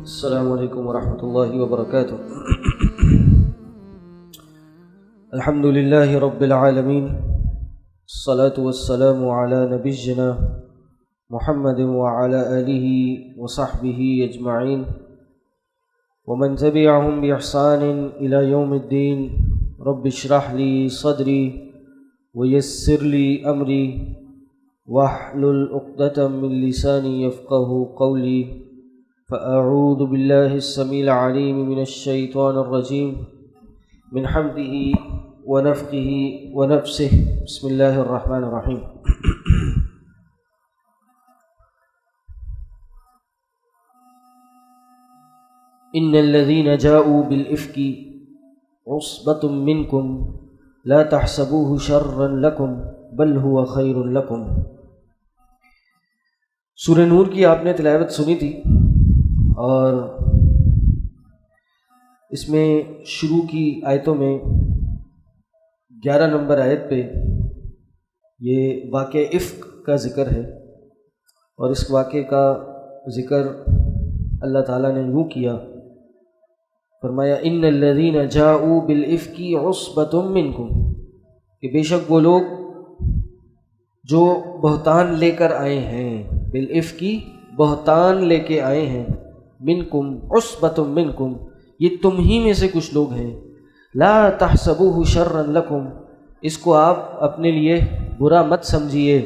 السلام علیکم ورحمۃ اللہ وبرکاتہ۔ الحمد للہ رب العالمین، الصلاة والسلام علی نبینا محمد وعلی آلہ وصحبہ اجمعین ومن تبعهم بإحسان إلى يوم الدين۔ رب اشرح لي صدری ويسر لي أمري واحلل عقدة من لساني يفقهوا قولي، فأعوذ بالله السميع العليم من الشيطان الرجيم من حمده ونفخه ونفسه۔ بسم الله الرحمن الرحيم۔ إن الذين جاءوا بالإفك عصبة منكم لا تحسبوه شرا لكم بل هو خير لكم۔ سورہ نور کی آپ نے تلاوت سنی تھی، اور اس میں شروع کی آیتوں میں 11 نمبر آیت پہ یہ واقعہ افک کا ذکر ہے، اور اس واقعے کا ذکر اللہ تعالیٰ نے یوں کیا، فرمایا ان الذین جاؤوا بالافک عصبۃ منکم، کہ بے شک وہ لوگ جو بہتان لے کر آئے ہیں، بالافک بہتان لے کے آئے ہیں، منکم عصبۃ منکم یہ تم ہی میں سے کچھ لوگ ہیں، لا تحسبوہ شرا لکم اس کو آپ اپنے لیے برا مت سمجھیے،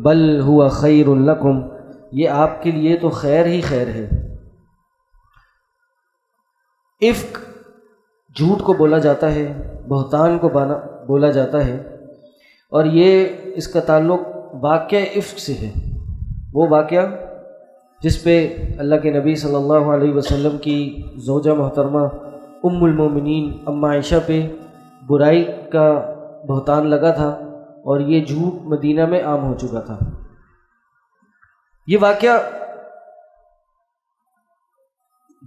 بل ہوا خیر لکم یہ آپ کے لیے تو خیر ہی خیر ہے۔ افک جھوٹ کو بولا جاتا ہے، بہتان کو بولا جاتا ہے، اور یہ اس کا تعلق واقعہ افک سے ہے، وہ واقعہ جس پہ اللہ کے نبی صلی اللہ علیہ وسلم کی زوجہ محترمہ ام المومنین ام عائشہ پہ برائی کا بہتان لگا تھا، اور یہ جھوٹ مدینہ میں عام ہو چکا تھا۔ یہ واقعہ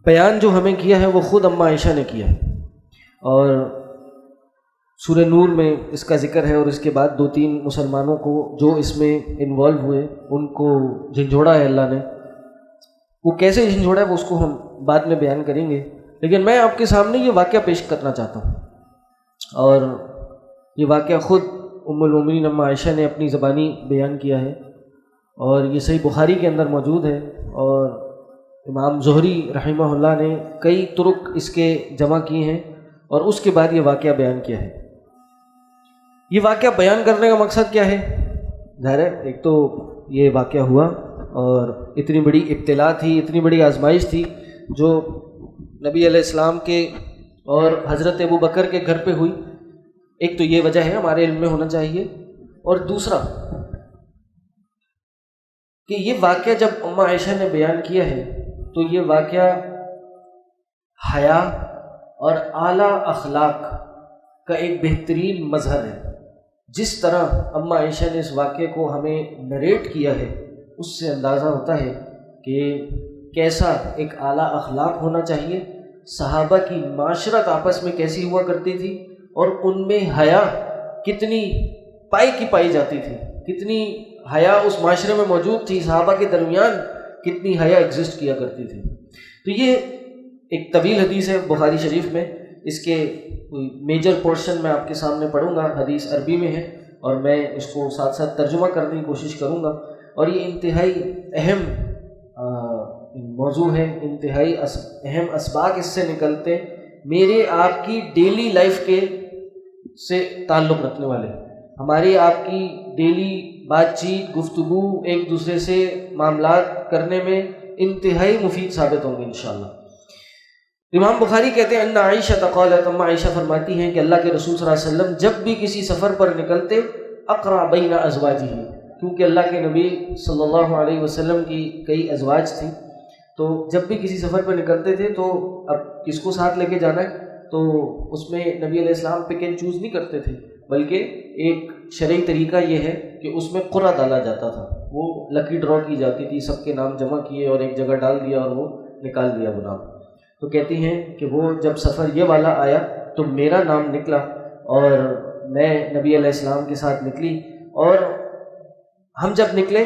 بیان جو ہمیں کیا ہے وہ خود ام عائشہ نے کیا، اور سورہ نور میں اس کا ذکر ہے، اور اس کے بعد 2-3 مسلمانوں کو جو اس میں انوالو ہوئے ان کو جھنجھوڑا ہے اللہ نے۔ وہ کیسے جھنجھوڑا ہے وہ اس کو ہم بعد میں بیان کریں گے، لیکن میں آپ کے سامنے یہ واقعہ پیش کرنا چاہتا ہوں، اور یہ واقعہ خود ام المومنین ام عائشہ نے اپنی زبانی بیان کیا ہے، اور یہ صحیح بخاری کے اندر موجود ہے، اور امام زہری رحمہ اللہ نے کئی طرق اس کے جمع کیے ہیں، اور اس کے بعد یہ واقعہ بیان کیا ہے۔ یہ واقعہ بیان کرنے کا مقصد کیا ہے؟ ظاہر ہے ایک تو یہ واقعہ ہوا، اور اتنی بڑی ابتلا تھی، اتنی بڑی آزمائش تھی جو نبی علیہ السلام کے اور حضرت ابو بکر کے گھر پہ ہوئی۔ ایک تو یہ وجہ ہے ہمارے علم میں ہونا چاہیے، اور دوسرا کہ یہ واقعہ جب ام عائشہ نے بیان کیا ہے تو یہ واقعہ حیا اور اعلیٰ اخلاق کا ایک بہترین مظہر ہے۔ جس طرح ام عائشہ نے اس واقعے کو ہمیں نریٹ کیا ہے، اس سے اندازہ ہوتا ہے کہ کیسا ایک اعلیٰ اخلاق ہونا چاہیے، صحابہ کی معاشرت آپس میں کیسی ہوا کرتی تھی، اور ان میں حیا کتنی پائی جاتی تھی، کتنی حیا اس معاشرے میں موجود تھی، صحابہ کے درمیان کتنی حیا ایگزسٹ کیا کرتی تھی۔ تو یہ ایک طویل حدیث ہے بخاری شریف میں، اس کے میجر پورشن میں آپ کے سامنے پڑھوں گا، حدیث عربی میں ہے، اور میں اس کو ساتھ ساتھ ترجمہ کرنے کی کوشش کروں گا، اور یہ انتہائی اہم موضوع ہے، انتہائی اہم اسباق اس سے نکلتے میرے آپ کی ڈیلی لائف کے سے تعلق رکھنے والے، ہماری آپ کی ڈیلی بات چیت، گفتگو، ایک دوسرے سے معاملات کرنے میں انتہائی مفید ثابت ہوں گے انشاءاللہ۔ امام بخاری کہتے ہیں ان عائشہ قالت، ام عائشہ فرماتی ہیں کہ اللہ کے رسول صلی اللہ علیہ وسلم جب بھی کسی سفر پر نکلتے اقرا بین ازواجہ، کیونکہ اللہ کے نبی صلی اللہ علیہ وسلم کی کئی ازواج تھیں، تو جب بھی کسی سفر پر نکلتے تھے تو اب کس کو ساتھ لے کے جانا ہے، تو اس میں نبی علیہ السلام پک اینڈ چوز نہیں کرتے تھے، بلکہ ایک شرعی طریقہ یہ ہے کہ اس میں قرعہ ڈالا جاتا تھا، وہ لکی ڈرا کی جاتی تھی، سب کے نام جمع کیے اور ایک جگہ ڈال دیا اور وہ نکال دیا وہ نام۔ تو کہتی ہیں کہ وہ جب سفر یہ والا آیا تو میرا نام نکلا، اور میں نبی علیہ السلام کے ساتھ نکلی، اور ہم جب نکلے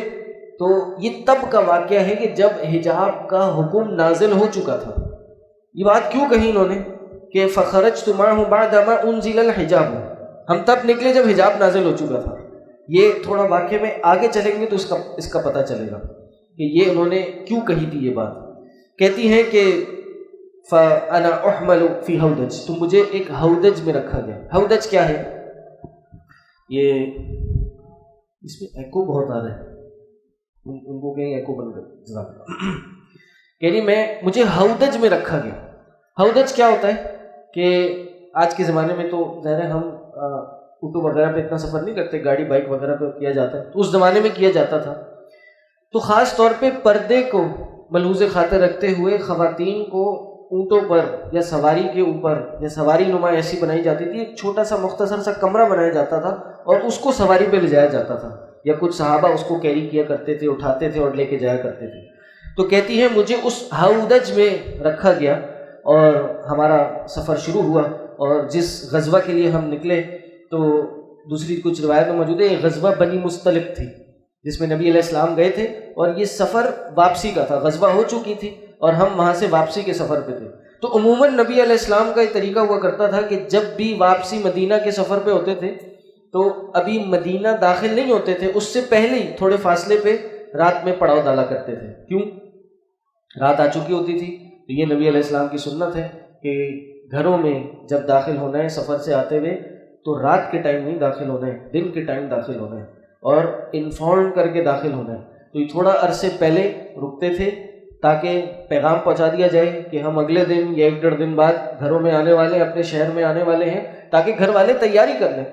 تو یہ تب کا واقعہ ہے کہ جب حجاب کا حکم نازل ہو چکا تھا. یہ بات کیوں کہی انہوں نے کہ فخرجت معه بعد ما انزل الحجاب، ہم تب نکلے جب حجاب نازل ہو چکا تھا. یہ تھوڑا واقعے میں آگے چلیں گے تو اس کا پتہ چلے گا کہ یہ انہوں نے کیوں کہی تھی یہ بات. کہتی ہیں کہ فانا احمل فی ہودج، تو مجھے ایک ہودج میں رکھا گیا. ہودج کیا ہے؟ یہ اس میں ایکو بہت آ رہا ہے، ان کو کہیں ایکو بن گیا. یعنی مجھے ہودج میں رکھا گیا. ہودج کیا ہوتا ہے کہ آج کے زمانے میں تو ظاہر ہے ہم آٹو وغیرہ پہ اتنا سفر نہیں کرتے، گاڑی بائک وغیرہ پہ کیا جاتا ہے، تو اس زمانے میں کیا جاتا تھا. تو خاص طور پہ پردے کو ملحوظ خاطر رکھتے ہوئے خواتین کو اونٹوں پر یا سواری کے اوپر یا سواری نما ایسی بنائی جاتی تھی، ایک چھوٹا سا مختصر سا کمرہ بنایا جاتا تھا اور اس کو سواری پہ لے جایا جاتا تھا، یا کچھ صحابہ اس کو کیری کیا کرتے تھے، اٹھاتے تھے اور لے کے جایا کرتے تھے. تو کہتی ہے مجھے اس ہودج میں رکھا گیا اور ہمارا سفر شروع ہوا. اور جس غزوہ کے لیے ہم نکلے تو دوسری کچھ روایت میں موجود ہے یہ غزوہ بنی مستلق تھی جس میں نبی علیہ السلام گئے تھے، اور یہ سفر واپسی کا تھا. غزوہ ہو چکی تھی اور ہم وہاں سے واپسی کے سفر پہ تھے. تو عموماً نبی علیہ السلام کا یہ طریقہ ہوا کرتا تھا کہ جب بھی واپسی مدینہ کے سفر پہ ہوتے تھے تو ابھی مدینہ داخل نہیں ہوتے تھے، اس سے پہلے ہی تھوڑے فاصلے پہ رات میں پڑاؤ ڈالا کرتے تھے. کیوں؟ رات آ چکی ہوتی تھی. تو یہ نبی علیہ السلام کی سنت ہے کہ گھروں میں جب داخل ہونا ہے سفر سے آتے ہوئے تو رات کے ٹائم نہیں داخل ہونا ہے، دن کے ٹائم داخل ہونا ہے اور انفارم کر کے داخل ہونا ہے. تو یہ تھوڑا عرصے پہلے رکتے تھے تاکہ پیغام پہنچا دیا جائے کہ ہم اگلے دن یا 1-1.5 دن بعد گھروں میں آنے والے ہیں، اپنے شہر میں آنے والے ہیں، تاکہ گھر والے تیاری کر لیں.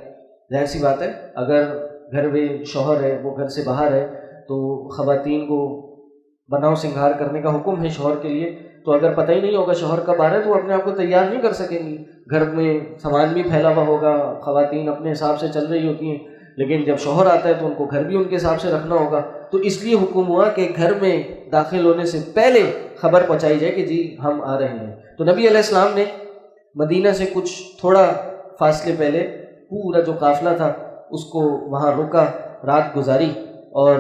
ظاہر سی بات ہے اگر گھر میں شوہر ہے وہ گھر سے باہر ہے تو خواتین کو بناؤ سنگھار کرنے کا حکم ہے شوہر کے لیے. تو اگر پتہ ہی نہیں ہوگا شوہر کب آ رہا ہے تو وہ اپنے آپ کو تیار نہیں کر سکیں گی. گھر میں سامان بھی پھیلا ہوا ہوگا، خواتین اپنے حساب سے چل رہی ہوتی ہیں، لیکن جب شوہر آتا ہے تو ان کو گھر بھی ان کے حساب سے رکھنا ہوگا. تو اس لیے حکم ہوا کہ گھر میں داخل ہونے سے پہلے خبر پہنچائی جائے کہ جی ہم آ رہے ہیں. تو نبی علیہ السلام نے مدینہ سے کچھ تھوڑا فاصلے پہلے پورا جو قافلہ تھا اس کو وہاں روکا، رات گزاری اور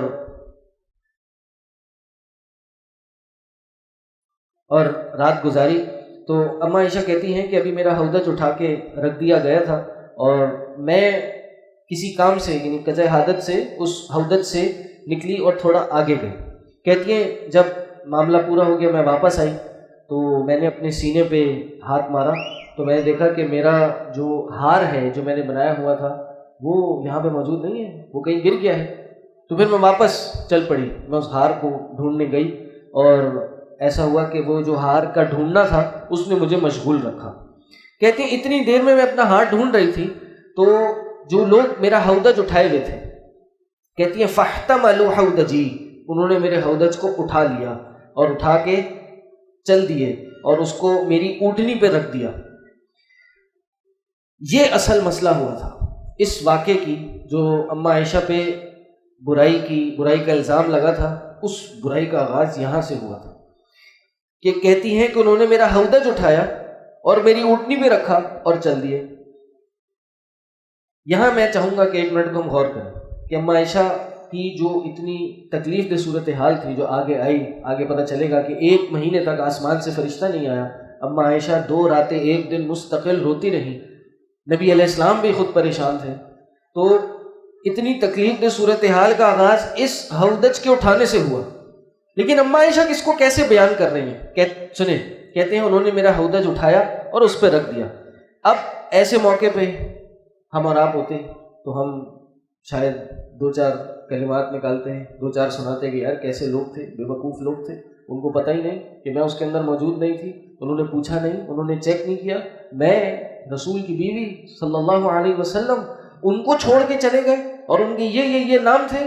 رات گزاری. تو اماں عائشہ کہتی ہیں کہ ابھی میرا ہودج اٹھا کے رکھ دیا گیا تھا اور میں کسی کام سے یعنی قضاء حاجت سے اس ہودج سے نکلی اور تھوڑا آگے گئی. کہتی ہیں جب معاملہ پورا ہو گیا میں واپس آئی تو میں نے اپنے سینے پہ ہاتھ مارا تو میں نے دیکھا کہ میرا جو ہار ہے جو میں نے بنایا ہوا تھا وہ یہاں پہ موجود نہیں ہے، وہ کہیں گر گیا ہے. تو پھر میں واپس چل پڑی، میں اس ہار کو ڈھونڈنے گئی اور ایسا ہوا کہ وہ جو ہار کا ڈھونڈنا تھا اس نے مجھے مشغول رکھا. کہتی ہیں اتنی دیر میں اپنا ہار ڈھونڈ رہی تھی تو جو لوگ میرا ہودج اٹھائے ہوئے تھے، کہتی ہیں فاحتملوا ہودجی، انہوں نے میرے ہودج کو اٹھا لیا اور اٹھا کے چل دیے اور اس کو میری اونٹنی پہ رکھ دیا. یہ اصل مسئلہ ہوا تھا اس واقعے کی جو اماں عائشہ پہ برائی کا الزام لگا تھا. اس برائی کا آغاز یہاں سے ہوا تھا کہ کہتی ہیں کہ انہوں نے میرا ہودج اٹھایا اور میری اونٹنی پہ رکھا اور چل دیے. یہاں میں چاہوں گا کہ 1 منٹ کو ہم غور کریں کہ اماں عائشہ کی جو اتنی تکلیف دہ صورتحال تھی جو آگے آئی، آگے پتہ چلے گا کہ 1 مہینے تک آسمان سے فرشتہ نہیں آیا. اماں عائشہ 2 راتیں 1 دن مستقل روتی رہی. نبی علیہ السلام بھی خود پریشان تھے. تو اتنی تکلیف دہ صورتحال کا آغاز اس ہودج کے اٹھانے سے ہوا. لیکن اماں عائشہ کس کو کیسے بیان کر رہی ہیں؟ سنیں، کہتے ہیں انہوں نے میرا ہودج اٹھایا اور اس پہ رکھ دیا. اب ایسے موقع پہ ہم اور آپ ہوتے تو ہم شاید 2-4 کلمات نکالتے ہیں، 2-4 سناتے کہ یار کیسے لوگ تھے، بے وقوف لوگ تھے، ان کو پتہ ہی نہیں کہ میں اس کے اندر موجود نہیں تھی، انہوں نے پوچھا نہیں، انہوں نے چیک نہیں کیا. میں رسول کی بیوی صلی اللہ علیہ وسلم ان کو چھوڑ کے چلے گئے اور ان کے یہ نام تھے.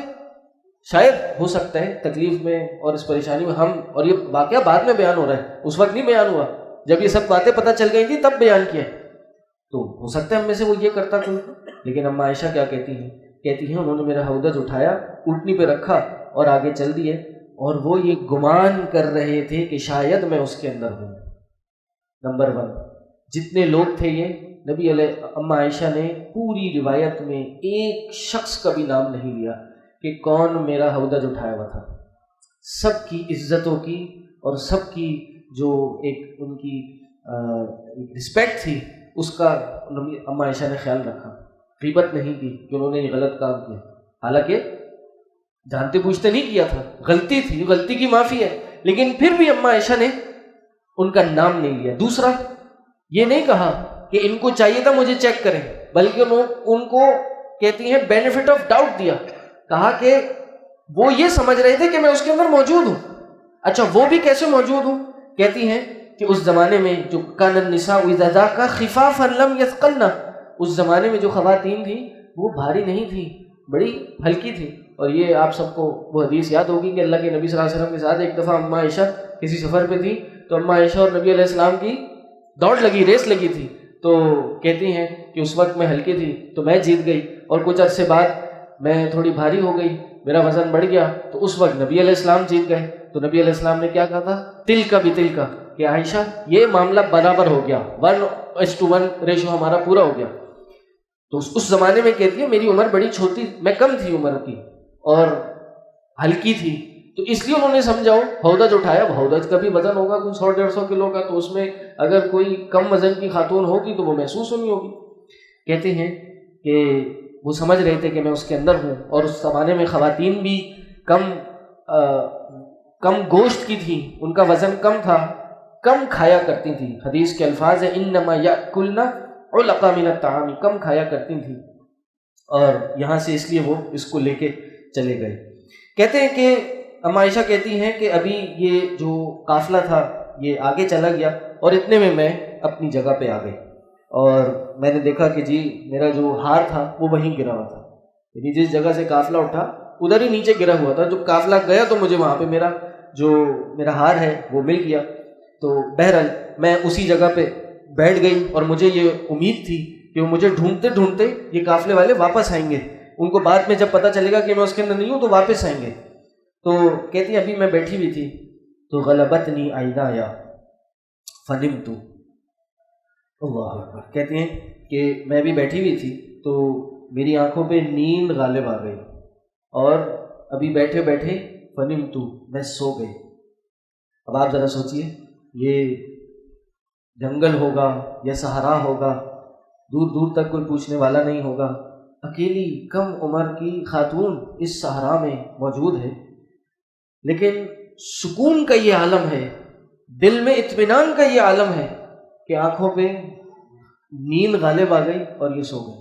شاید ہو سکتا ہے تکلیف میں اور اس پریشانی میں ہم، اور یہ واقعہ بعد میں بیان ہو رہا ہے، اس وقت نہیں بیان ہوا، جب یہ سب باتیں پتہ چل گئی تھی تب بیان کیا. تو ہو سکتا ہے ہم میں سے وہ یہ کرتا کوئی. لیکن اماں عائشہ کیا کہتی ہیں انہوں نے میرا ہودج اٹھایا، اونٹنی پہ رکھا اور آگے چل دیے، اور وہ یہ گمان کر رہے تھے کہ شاید میں اس کے اندر ہوں. نمبر 1 جتنے لوگ تھے یہ نبی علیہ اماں عائشہ نے پوری روایت میں ایک شخص کا بھی نام نہیں لیا. کہ کون میرا ہودج اٹھایا ہوا تھا. سب کی عزتوں کی اور سب کی جو ایک ان کی رسپیکٹ تھی اس کا اماں عائشہ نے خیال رکھا. غیبت نہیں کی کہ انہوں نے یہ غلط کام کیا، حالانکہ جانتے پوچھتے نہیں کیا تھا، غلطی تھی، غلطی کی معافی ہے، لیکن پھر بھی اماں عائشہ نے ان کا نام نہیں لیا. دوسرا یہ نہیں کہا کہ ان کو چاہیے تھا مجھے چیک کریں، بلکہ ان کو کہتی ہیں بینیفٹ آف ڈاؤٹ دیا. کہا کہ وہ یہ سمجھ رہے تھے کہ میں اس کے اندر موجود ہوں. اچھا وہ بھی کیسے موجود ہوں؟ کہتی ہیں کہ اس زمانے میں جو کان النساء اذا ذاک خفافا لم یثقلن، اس زمانے میں جو خواتین تھیں وہ بھاری نہیں تھیں، بڑی ہلکی تھی. اور یہ آپ سب کو وہ حدیث یاد ہوگی کہ اللہ کے نبی صلی اللہ علیہ وسلم کے ساتھ ایک دفعہ اماں عائشہ کسی سفر پہ تھی، تو اماں عائشہ اور نبی علیہ السلام کی دوڑ لگی، ریس لگی تھی. تو کہتی ہیں کہ اس وقت میں ہلکی تھی تو میں جیت گئی، اور کچھ عرصے بعد میں تھوڑی بھاری ہو گئی، میرا وزن بڑھ گیا، تو اس وقت نبی علیہ السلام جیت گئے. تو نبی علیہ السلام نے کیا کہا تھا؟ تل کا بھی تل کا، کہ عائشہ یہ معاملہ برابر ہو گیا، 1:1 ریشو ہمارا پورا ہو گیا. تو اس زمانے میں کہتی ہے میری عمر بڑی چھوٹی، میں کم تھی عمر کی اور ہلکی تھی، تو اس لیے انہوں نے سمجھا ہودج اٹھایا. اب ہودج کا بھی وزن ہوگا کوئی 100-150 کلو کا، تو اس میں اگر کوئی کم وزن کی خاتون ہوگی تو وہ محسوس ہونی ہوگی. کہتے ہیں کہ وہ سمجھ رہے تھے کہ میں اس کے اندر ہوں، اور اس زمانے میں خواتین بھی کم گوشت کی تھیں، ان کا وزن کم تھا، کم کھایا کرتی تھیں. حدیث کے الفاظ ہیں انما یاکلن علقا من الطعام، کم کھایا کرتی تھیں. اور یہاں سے اس لیے وہ اس کو لے کے چلے گئے. کہتے ہیں کہ اماں عائشہ کہتی ہیں کہ ابھی یہ جو قافلہ تھا یہ آگے چلا گیا، اور اتنے میں اپنی جگہ پہ آ گئی، اور میں نے دیکھا کہ جی میرا جو ہار تھا وہ وہیں گرا ہوا تھا، یعنی جس جگہ سے قافلہ اٹھا ادھر ہی نیچے گرا ہوا تھا. جو قافلہ گیا تو مجھے وہاں پہ میرا ہار ہے وہ مل گیا. تو بہرحال میں اسی جگہ پہ بیٹھ گئی، اور مجھے یہ امید تھی کہ وہ مجھے ڈھونڈتے ڈھونڈتے یہ قافلے والے واپس آئیں گے، ان کو بعد میں جب پتہ چلے گا کہ میں اس کے اندر نہیں ہوں تو واپس آئیں گے. تو کہتی ابھی میں بیٹھی ہوئی تھی تو غلبتنی عینایا فنمت. اللہ اکبر. کہتی ہیں کہ میں بھی بیٹھی ہوئی تھی تو میری آنکھوں پہ نیند غالب آ گئی، اور ابھی بیٹھے بیٹھے فنمت، میں سو گئی. اب آپ ذرا سوچئے، یہ جنگل ہوگا یا صحرا ہوگا، دور دور تک کوئی پوچھنے والا نہیں ہوگا، اکیلی کم عمر کی خاتون اس صحرا میں موجود ہے، لیکن سکون کا یہ عالم ہے، دل میں اطمینان کا یہ عالم ہے کہ آنکھوں پہ نیند غالب آ گئی اور یہ سو گئے.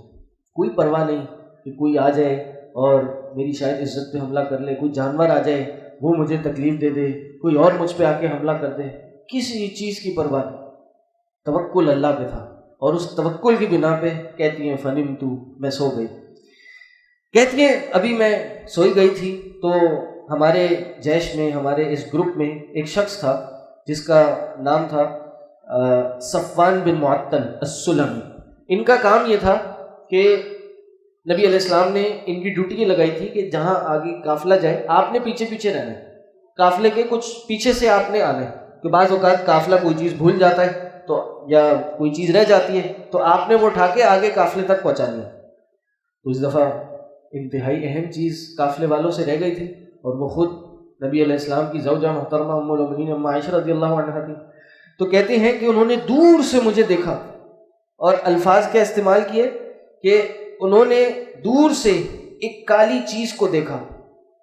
کوئی پرواہ نہیں کہ کوئی آ جائے اور میری شاید عزت پہ حملہ کر لے، کوئی جانور آ جائے وہ مجھے تکلیف دے دے، کوئی اور مجھ پہ آ کے حملہ کر دے، کسی چیز کی پرواہ نہیں. توکل اللہ پہ تھا، اور اس توکل کی بنا پہ کہتی ہیں فنمت، میں سو گئی. کہتی ہیں ابھی میں سوئی گئی تھی تو ہمارے جیش میں، ہمارے اس گروپ میں ایک شخص تھا جس کا نام تھا صفوان بن معطل السلمی. ان کا کام یہ تھا کہ نبی علیہ السلام نے ان کی ڈیوٹی یہ لگائی تھی کہ جہاں آگے قافلہ جائے آپ نے پیچھے پیچھے رہنا ہے، قافلے کے کچھ پیچھے سے آپ نے آنا ہے، کہ بعض اوقات قافلہ کوئی چیز بھول جاتا ہے تو یا کوئی چیز رہ جاتی ہے تو آپ نے وہ اٹھا کے آگے قافلے تک پہنچانی ہے. تو اس دفعہ انتہائی اہم چیز قافلے والوں سے رہ گئی تھی، اور وہ خود نبی علیہ السلام کی زوجہ محترمہ ام المؤمنین اماں عائشہ رضی اللہ عنہا تھی. تو کہتے ہیں کہ انہوں نے دور سے مجھے دیکھا، اور الفاظ کیا استعمال کیے کہ انہوں نے دور سے ایک کالی چیز کو دیکھا،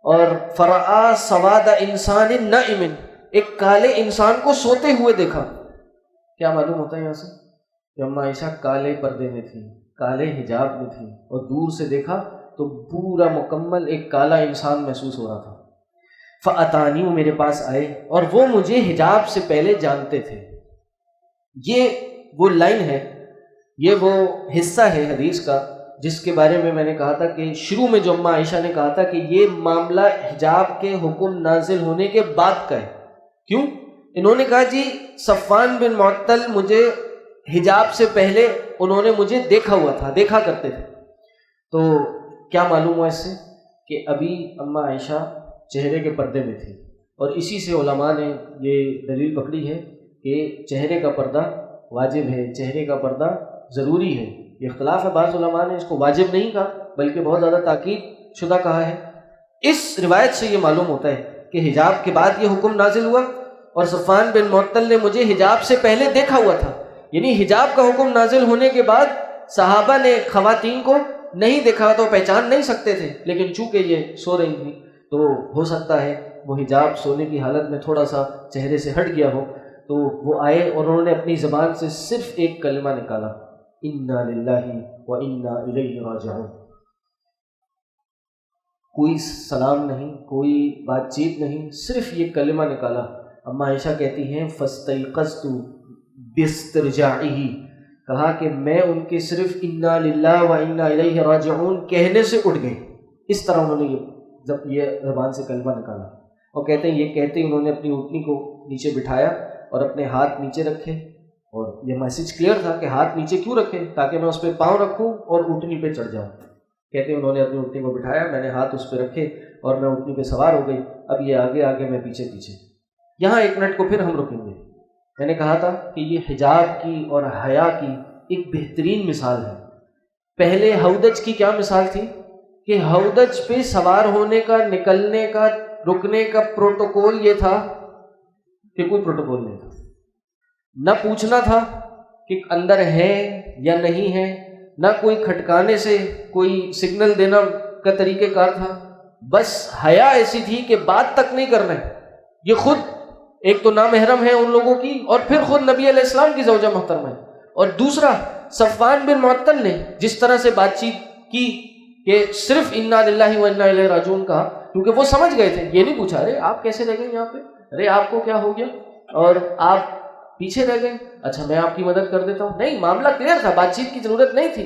اور فرآ سواد انسان نائم، ایک کالے انسان کو سوتے ہوئے دیکھا. کیا معلوم ہوتا ہے یہاں سے کہ اماں عائشہ کالے پردے میں تھیں، کالے حجاب میں تھیں، اور دور سے دیکھا تو پورا مکمل ایک کالا انسان محسوس ہو رہا تھا. فَأَتَانِی، وہ میرے پاس آئے، اور وہ مجھے حجاب سے پہلے جانتے تھے. یہ وہ لائن ہے، یہ وہ حصہ ہے حدیث کا جس کے بارے میں نے کہا تھا کہ شروع میں جو اماں عائشہ نے کہا تھا کہ یہ معاملہ حجاب کے حکم نازل ہونے کے بعد کا ہے. کیوں؟ انہوں نے کہا جی صفوان بن معطل مجھے حجاب سے پہلے انہوں نے مجھے دیکھا ہوا تھا، دیکھا کرتے تھے. تو کیا معلوم ہوا اس سے کہ ابھی اماں عائشہ چہرے کے پردے میں تھی، اور اسی سے علماء نے یہ دلیل پکڑی ہے کہ چہرے کا پردہ واجب ہے، چہرے کا پردہ ضروری ہے. یہ اختلاف ہے، بعض علماء نے اس کو واجب نہیں کہا بلکہ بہت زیادہ تاکید شدہ کہا ہے، اس روایت سے یہ معلوم ہوتا ہے کہ حجاب کے بعد یہ حکم نازل ہوا، اور صفوان بن معطل نے مجھے حجاب سے پہلے دیکھا ہوا تھا، یعنی حجاب کا حکم نازل ہونے کے بعد صحابہ نے خواتین کو نہیں دیکھا تو پہچان نہیں سکتے تھے، لیکن چونکہ یہ سو رہی تھی تو ہو سکتا ہے وہ حجاب سونے کی حالت میں تھوڑا سا چہرے سے ہٹ گیا ہو، تو وہ آئے اور انہوں نے اپنی زبان سے صرف ایک کلمہ نکالا، انا للہ و انا الیہ راجعون۔ کوئی سلام نہیں، کوئی بات چیت نہیں، صرف یہ کلمہ نکالا۔ اما عائشہ کہتی ہیں فاستيقظت باسترجاعه، کہا کہ میں ان کے صرف انا للہ و انا الیہ راجعون کہنے سے اٹھ گئی۔ اس طرح انہوں نے جب یہ زبان سے کلمہ نکالا، اور کہتے ہیں یہ کہتے ہی انہوں نے اپنی اونٹنی کو نیچے بٹھایا اور اپنے ہاتھ نیچے رکھے، اور یہ میسج کلیئر تھا کہ ہاتھ نیچے کیوں رکھے؟ تاکہ میں اس پہ پاؤں رکھوں اور اونٹنی پہ چڑھ جاؤں۔ کہتے ہیں انہوں نے اپنی اونٹنی کو بٹھایا، میں نے ہاتھ اس پہ رکھے اور میں اونٹنی پہ سوار ہو گئی، اب یہ آگے آگے میں پیچھے پیچھے۔ یہاں ایک منٹ کو پھر ہم رکیں گے۔ میں نے کہا تھا کہ یہ حجاب کی اور حیا کی ایک بہترین مثال ہے۔ پہلے ہودج کی کیا مثال تھی کہ ہودج پہ سوار ہونے کا، نکلنے کا، رکنے کا پروٹوکول یہ تھا کہ کوئی پروٹوکول نہیں تھا، نہ پوچھنا تھا کہ اندر ہے یا نہیں ہے، نہ کوئی کھٹکانے سے کوئی سگنل دینا کا طریقہ کار تھا، بس حیا ایسی تھی کہ بات تک نہیں کرنا ہے۔ یہ خود ایک تو نامحرم ہے ان لوگوں کی، اور پھر خود نبی علیہ السلام کی زوجہ محترمہ ہے، اور دوسرا صفوان بن معطل نے جس طرح سے بات چیت کی کہ صرف انا للہ و انا الیہ راجعون کہا، کیونکہ وہ سمجھ گئے تھے، یہ نہیں پوچھا ارے آپ کیسے رہ گئے یہاں پہ، ارے آپ کو کیا ہو گیا اور آپ پیچھے رہ گئے، اچھا میں آپ کی مدد کر دیتا ہوں۔ نہیں، معاملہ کلیئر تھا، بات چیت کی ضرورت نہیں تھی،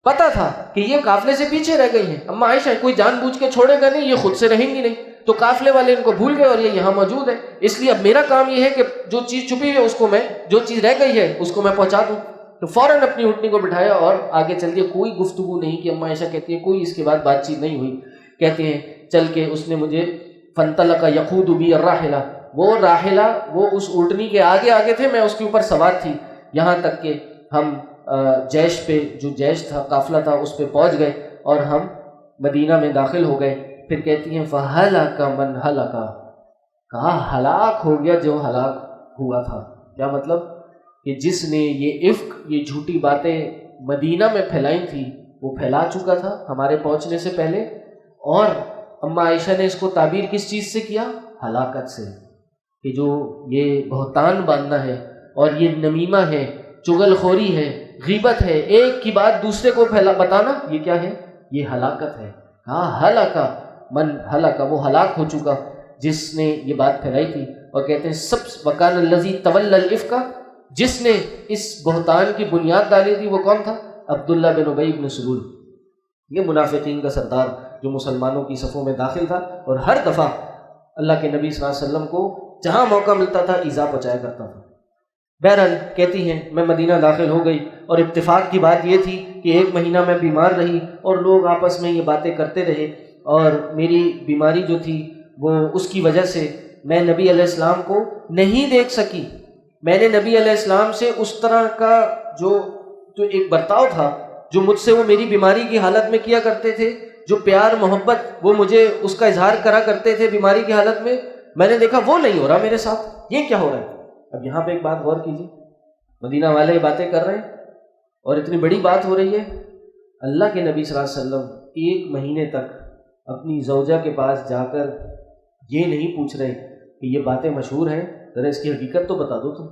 پتا تھا کہ یہ قافلے سے پیچھے رہ گئی ہیں۔ اما عائشہ کوئی جان بوجھ کے چھوڑے گا نہیں، یہ خود سے رہیں گی نہیں، تو قافلے والے ان کو بھول گئے اور یہ یہاں موجود ہے، اس لیے اب میرا کام یہ ہے کہ جو چیز چھپی ہے اس کو میں، جو چیز رہ گئی ہے اس کو میں پہنچا دوں۔ تو فوراً اپنی اونٹنی کو بٹھایا اور آگے چل کے کوئی گفتگو نہیں کی۔ اما عائشہ کہتی ہے کوئی اس کے بعد بات چیت نہیں ہوئی۔ کہتے ہیں چل کے اس نے مجھے فانطلق یقود بی الراحلہ، وہ راحلہ وہ اس اونٹنی کے آگے آگے تھے، میں اس کے اوپر سوار تھی، یہاں تک کہ ہم جیش پہ، جو جیش تھا، قافلہ تھا، اس پہ پہنچ گئے اور ہم مدینہ میں داخل ہو گئے۔ پھر کہتی ہیں فَهَلَكَ مَنْ هَلَكَ، کہا ہلاک ہو گیا جو ہلاک ہوا تھا۔ کیا مطلب کہ جس نے یہ افک، یہ جھوٹی باتیں مدینہ میں پھیلائی تھی وہ پھیلا چکا تھا ہمارے پہنچنے سے پہلے، اور اما عائشہ نے اس کو تعبیر کس چیز سے کیا؟ ہلاکت سے، کہ جو یہ بہتان باندھنا ہے اور یہ نمیمہ ہے، چغل خوری ہے، غیبت ہے، ایک کی بات دوسرے کو بتانا، یہ کیا ہے؟ یہ ہلاکت ہے۔ ہاں ہلاکا من ہلاکا، وہ ہلاک ہو چکا جس نے یہ بات پھیلائی تھی۔ اور کہتے ہیں سب وکان الذی تولی الافک، جس نے اس بہتان کی بنیاد ڈالی تھی وہ کون تھا؟ عبداللہ بن ابی بن سلول، یہ منافقین کا سردار جو مسلمانوں کی صفوں میں داخل تھا اور ہر دفعہ اللہ کے نبی صلی اللہ علیہ وسلم کو جہاں موقع ملتا تھا ایذا پہنچایا کرتا تھا۔ بہرحال کہتی ہیں میں مدینہ داخل ہو گئی، اور اتفاق کی بات یہ تھی کہ 1 مہینہ میں بیمار رہی اور لوگ آپس میں یہ باتیں کرتے رہے، اور میری بیماری جو تھی وہ اس کی وجہ سے میں نبی علیہ السلام کو نہیں دیکھ سکی۔ میں نے نبی علیہ السلام سے اس طرح کا جو ایک برتاؤ تھا جو مجھ سے وہ میری بیماری کی حالت میں کیا کرتے تھے، جو پیار محبت وہ مجھے اس کا اظہار کرا کرتے تھے بیماری کی حالت میں نے دیکھا وہ نہیں ہو رہا میرے ساتھ۔ یہ کیا ہو رہا ہے؟ اب یہاں پہ ایک بات غور کیجیے، مدینہ والے یہ باتیں کر رہے ہیں اور اتنی بڑی بات ہو رہی ہے، اللہ کے نبی صلی اللہ علیہ وسلم 1 مہینے تک اپنی زوجہ کے پاس جا کر یہ نہیں پوچھ رہے کہ یہ باتیں مشہور ہیں، ذرا اس کی حقیقت تو بتا دو تم۔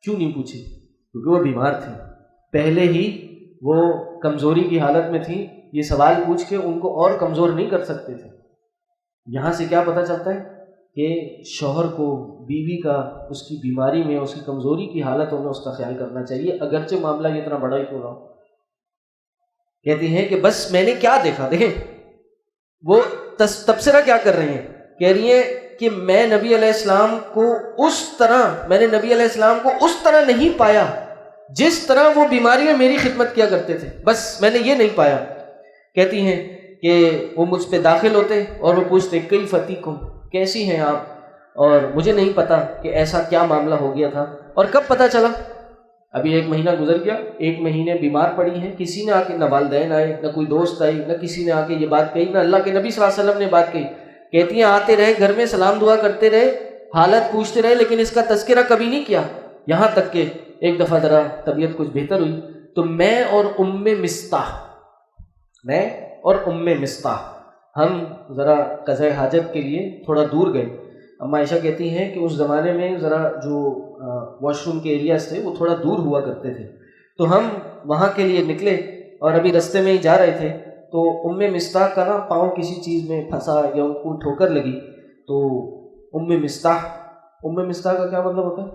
کیوں نہیں پوچھی؟ کیونکہ وہ بیمار تھی، پہلے ہی وہ کمزوری کی حالت میں تھی، یہ سوال پوچھ کے ان کو اور کمزور نہیں کر سکتے تھے۔ یہاں سے کیا پتہ چلتا ہے کہ شوہر کو بیوی کا اس کی بیماری میں، اس کی کمزوری کی حالتوں میں اس کا خیال کرنا چاہیے، اگرچہ معاملہ یہ اتنا بڑا ہی کیوں نہ ہو۔ کہتی ہیں کہ بس میں نے کیا دیکھا، دیکھیں وہ تبصرہ کیا کر رہی ہیں، کہہ رہی ہیں کہ میں نبی علیہ السلام کو میں نے نبی علیہ السلام کو اس طرح نہیں پایا جس طرح وہ بیماری میں میری خدمت کیا کرتے تھے، بس میں نے یہ نہیں پایا۔ کہتی ہیں کہ وہ مجھ پہ داخل ہوتے اور وہ پوچھتے کئی فتیکم، کیسی ہیں آپ، اور مجھے نہیں پتا کہ ایسا کیا معاملہ ہو گیا تھا۔ اور کب پتہ چلا؟ ابھی 1 مہینہ گزر گیا، 1 مہینے بیمار پڑی ہیں، کسی نے آ کے، نہ والدین آئے، نہ کوئی دوست آئی، نہ کسی نے آ کے یہ بات کہی، نہ اللہ کے نبی صلی اللہ علیہ وسلم نے بات کہی. کہتی ہیں آتے رہے گھر میں، سلام دعا کرتے رہے، حالت پوچھتے رہے، لیکن اس کا تذکرہ کبھی نہیں کیا. یہاں تک کہ ایک دفعہ ذرا طبیعت کچھ بہتر ہوئی تو میں اور ام مستح ہم ذرا قضاء حاجت کے لیے تھوڑا دور گئے. اما عائشہ کہتی ہیں کہ اس زمانے میں ذرا جو واش روم کے ایریاز تھے وہ تھوڑا دور ہوا کرتے تھے، تو ہم وہاں کے لیے نکلے اور ابھی رستے میں ہی جا رہے تھے تو ام مستح کا نا پاؤں کسی چیز میں پھنسا یا ان کو ٹھوکر لگی. تو ام مستح کا کیا مطلب ہوتا ہے؟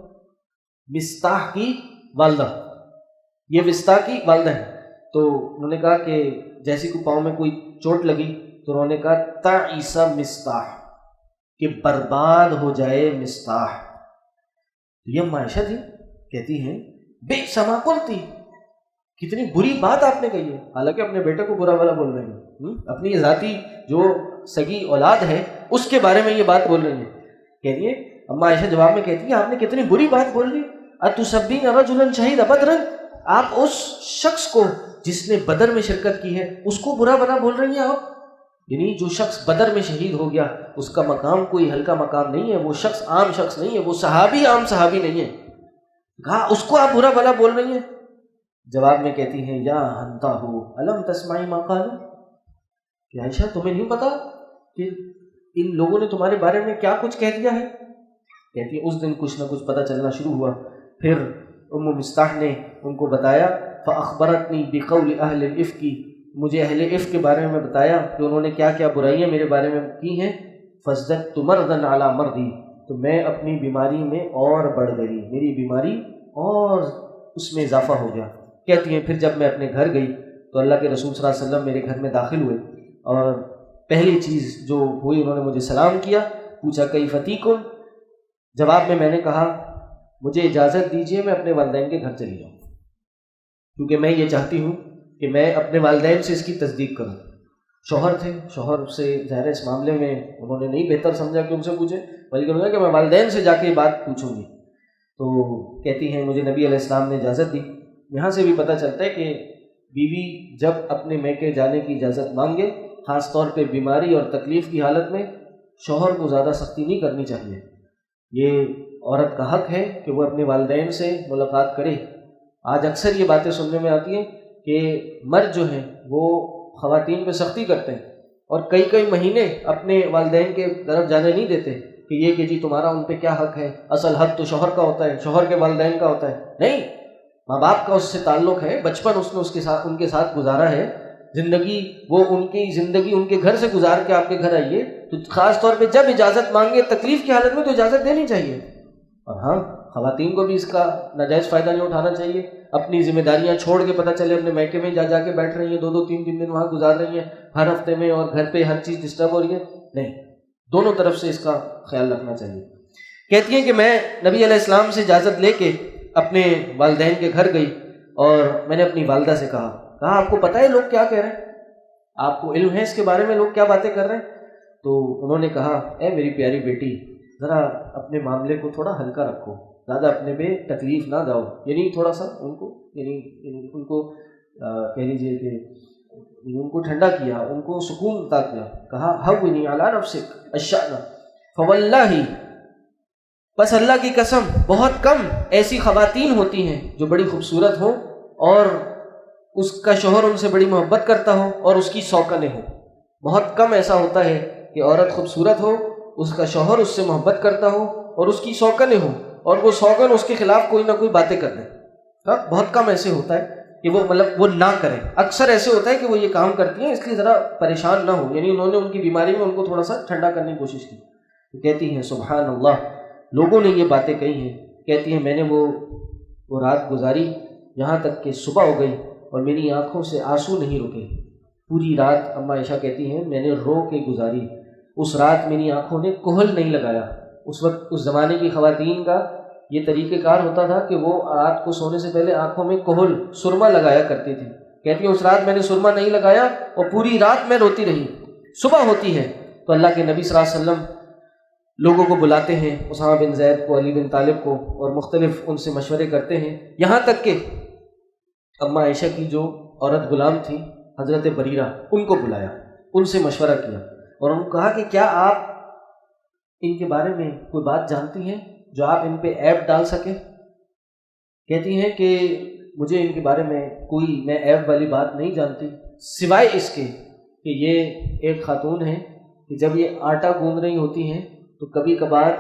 مستح کی والدہ، یہ مستح کی والدہ ہے. تو انہوں نے کہا کہ جیسی کو پاؤں میں کوئی چوٹ لگی تو انہوں نے کہا تعیس مستح، کہ برباد ہو جائے مستح. یہ عائشہ جی کہتی ہیں بئس ما قلتی، کتنی بری بات آپ نے کہی ہے، حالانکہ اپنے بیٹے کو برا بھلا بول رہی ہیں، اپنی ذاتی جو سگی اولاد ہے اس کے بارے میں یہ بات بول رہی ہیں. کہتی ہے اما عائشہ جواب میں کہتی ہے آپ نے کتنی بری بات بول دی. اتسبین رجلا شہید بدرا، آپ اس شخص کو جس نے بدر میں شرکت کی ہے اس کو برا بھلا بول رہی ہیں آپ. یعنی جو شخص بدر میں شہید ہو گیا اس کا مقام کوئی ہلکا مقام نہیں ہے، وہ شخص عام شخص نہیں ہے، وہ صحابی عام صحابی نہیں ہے. کہا اس کو آپ برا بھلا بول رہی ہیں. جواب میں کہتی ہیں یا ہنتا ہو الم تسمعی ما قالوا، کہ عائشہ تمہیں نہیں پتا کہ ان لوگوں نے تمہارے بارے میں کیا کچھ کہہ دیا ہے. کہتی ہے اس دن کچھ نہ کچھ پتہ چلنا شروع ہوا. پھر ام مستح نے ان کو بتایا فاخبرتنی بقول اہل الافک، مجھے اہل افک کے بارے میں بتایا کہ انہوں نے کیا کیا برائیاں میرے بارے میں کی ہیں. فزدت مرضا علی مرضی، تو میں اپنی بیماری میں اور بڑھ گئی، میری بیماری اور اس میں اضافہ ہو گیا. کہتی ہیں پھر جب میں اپنے گھر گئی تو اللہ کے رسول صلی اللہ علیہ وسلم میرے گھر میں داخل ہوئے اور پہلی چیز جو ہوئی انہوں نے مجھے سلام کیا، پوچھا کیف تیکم. جواب میں نے کہا مجھے اجازت دیجیے میں اپنے والدین کے گھر چلی جاؤں، کیونکہ میں یہ چاہتی ہوں کہ میں اپنے والدین سے اس کی تصدیق کروں. شوہر تھے، شوہر سے ظاہر اس معاملے میں انہوں نے نہیں بہتر سمجھا کہ ان سے پوچھیں، بلکہ انہوں نے کہا کہ میں والدین سے جا کے یہ بات پوچھوں گی. تو کہتی ہیں مجھے نبی علیہ السلام نے اجازت دی. یہاں سے بھی پتہ چلتا ہے کہ بیوی جب اپنے میکے جانے کی اجازت مانگے، خاص طور پہ بیماری اور تکلیف کی حالت میں، شوہر کو زیادہ سختی نہیں کرنی چاہیے. یہ عورت کا حق ہے کہ وہ اپنے والدین سے ملاقات کرے. آج اکثر یہ باتیں سننے میں آتی ہیں کہ مرد جو ہیں وہ خواتین پہ سختی کرتے ہیں اور کئی مہینے اپنے والدین کے طرف جانے نہیں دیتے کہ یہ کہ جی تمہارا ان پہ کیا حق ہے، اصل حق تو شوہر کا ہوتا ہے، شوہر کے والدین کا ہوتا ہے. نہیں، ماں باپ کا اس سے تعلق ہے، بچپن اس نے ان کے ساتھ گزارا ہے، زندگی وہ ان کی زندگی ان کے گھر سے گزار کے آپ کے گھر آئیے، تو خاص طور پہ جب اجازت مانگے تکلیف کی حالت میں تو اجازت دینی چاہیے. اور ہاں، خواتین کو بھی اس کا ناجائز فائدہ نہیں اٹھانا چاہیے. اپنی ذمہ داریاں چھوڑ کے پتہ چلے اپنے میکے میں جا کے بیٹھ رہی ہیں، 2-3 دن وہاں گزار رہی ہیں ہر ہفتے میں، اور گھر پہ ہر چیز ڈسٹرب ہو رہی ہے. نہیں، دونوں طرف سے اس کا خیال رکھنا چاہیے. کہتی ہیں کہ میں نبی علیہ السلام سے اجازت لے کے اپنے والدین کے گھر گئی اور میں نے اپنی والدہ سے کہا آپ کو پتہ ہے لوگ کیا کہہ رہے ہیں؟ آپ کو علم ہے اس کے بارے میں لوگ کیا باتیں کر رہے ہیں؟ تو انہوں نے کہا اے میری پیاری بیٹی، ذرا اپنے معاملے کو تھوڑا ہلکا رکھو، زیادہ اپنے پہ تکلیف نہ داؤ. یعنی تھوڑا سا ان کو کہہ لیجیے کہ ان کو ٹھنڈا کیا، ان کو سکون عطا کیا. کہا ہونی علی نفسک الشأن فواللہ، بس اللہ کی قسم بہت کم ایسی خواتین ہوتی ہیں جو بڑی خوبصورت ہوں اور اس کا شوہر ان سے بڑی محبت کرتا ہو اور اس کی سوکنیں ہوں. بہت کم ایسا ہوتا ہے کہ عورت خوبصورت ہو، اس کا شوہر اس سے محبت کرتا ہو اور اس کی سوکنیں ہوں، اور وہ سوگن اس کے خلاف کوئی نہ کوئی باتیں کر دیں. بہت کم ایسے ہوتا ہے کہ وہ نہ کریں. اکثر ایسے ہوتا ہے کہ وہ یہ کام کرتی ہیں اس لیے ذرا پریشان نہ ہو. یعنی انہوں نے ان کی بیماری میں ان کو تھوڑا سا ٹھنڈا کرنے کی کوشش کی. کہتی ہیں سبحان اللہ، لوگوں نے یہ باتیں کہی ہیں. کہتی ہیں میں نے وہ رات گزاری یہاں تک کہ صبح ہو گئی اور میری آنکھوں سے آنسو نہیں رکے. پوری رات اما عائشہ کہتی ہیں میں نے رو کے گزاری. اس رات میری آنکھوں نے کحل نہیں لگایا. اس وقت اس زمانے کی خواتین کا یہ طریقہ کار ہوتا تھا کہ وہ رات کو سونے سے پہلے آنکھوں میں کحل سرما لگایا کرتی تھی. کہتی ہیں اس رات میں نے سرما نہیں لگایا اور پوری رات میں روتی رہی. صبح ہوتی ہے تو اللہ کے نبی صلی اللہ علیہ وسلم لوگوں کو بلاتے ہیں، اسامہ بن زید کو، علی بن طالب کو، اور مختلف ان سے مشورے کرتے ہیں، یہاں تک کہ اماں عائشہ کی جو عورت غلام تھی حضرت بریرہ، ان کو بلایا، ان سے مشورہ کیا اور انہوں نے کہا کہ کیا آپ ان کے بارے میں کوئی بات جانتی ہیں جو آپ ان پہ عیب ڈال سکیں؟ کہتی ہیں کہ مجھے ان کے بارے میں میں عیب والی بات نہیں جانتی، سوائے اس کے کہ یہ ایک خاتون ہے کہ جب یہ آٹا گوندھ رہی ہوتی ہیں تو کبھی کبھار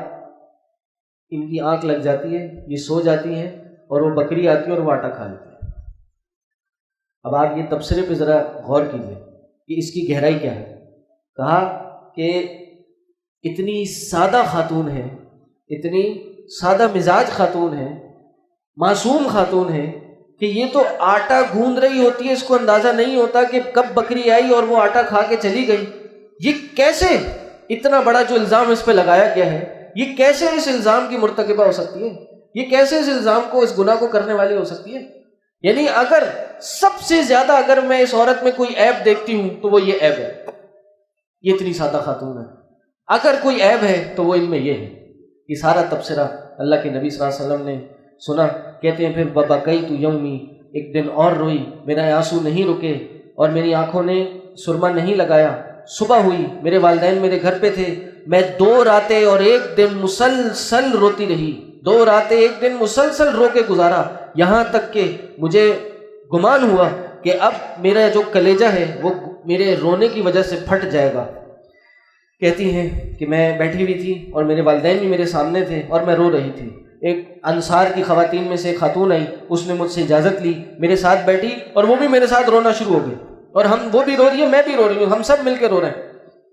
ان کی آنکھ لگ جاتی ہے، یہ سو جاتی ہیں اور وہ بکری آتی ہے اور وہ آٹا کھا لیتی ہے۔ اب آپ یہ تبصرے پہ ذرا غور کیجیے کہ اس کی گہرائی کیا ہے۔ کہا کہ اتنی سادہ خاتون ہے، اتنی سادہ مزاج خاتون ہے، معصوم خاتون ہے کہ یہ تو آٹا گوندھ رہی ہوتی ہے، اس کو اندازہ نہیں ہوتا کہ کب بکری آئی اور وہ آٹا کھا کے چلی گئی۔ یہ کیسے اتنا بڑا جو الزام اس پہ لگایا گیا ہے، یہ کیسے اس الزام کی مرتکبہ ہو سکتی ہے؟ یہ کیسے اس الزام کو، اس گناہ کو کرنے والی ہو سکتی ہے؟ یعنی اگر سب سے زیادہ اگر میں اس عورت میں کوئی عیب دیکھتی ہوں تو وہ یہ عیب ہے، یہ اتنی سادہ خاتون ہے۔ اگر کوئی عیب ہے تو وہ ان میں یہ ہے۔ یہ سارا تبصرہ اللہ کے نبی صلی اللہ علیہ وسلم نے سنا۔ کہتے ہیں پھر ببکیت یومی، ایک دن اور روئی، میرا آنسو نہیں رکے اور میری آنکھوں نے سرما نہیں لگایا۔ صبح ہوئی، میرے والدین میرے گھر پہ تھے، میں 2 راتیں اور 1 دن مسلسل روتی رہی، 2 راتیں 1 دن مسلسل رو کے گزارا، یہاں تک کہ مجھے گمان ہوا کہ اب میرا جو کلیجہ ہے وہ میرے رونے کی وجہ سے پھٹ جائے گا۔ کہتی ہیں کہ میں بیٹھی ہوئی تھی اور میرے والدین بھی میرے سامنے تھے اور میں رو رہی تھی۔ ایک انصار کی خواتین میں سے ایک خاتون آئی، اس نے مجھ سے اجازت لی، میرے ساتھ بیٹھی اور وہ بھی میرے ساتھ رونا شروع ہو گئی، اور وہ بھی رو رہی ہے، میں بھی رو رہی ہوں، ہم سب مل کے رو رہے ہیں۔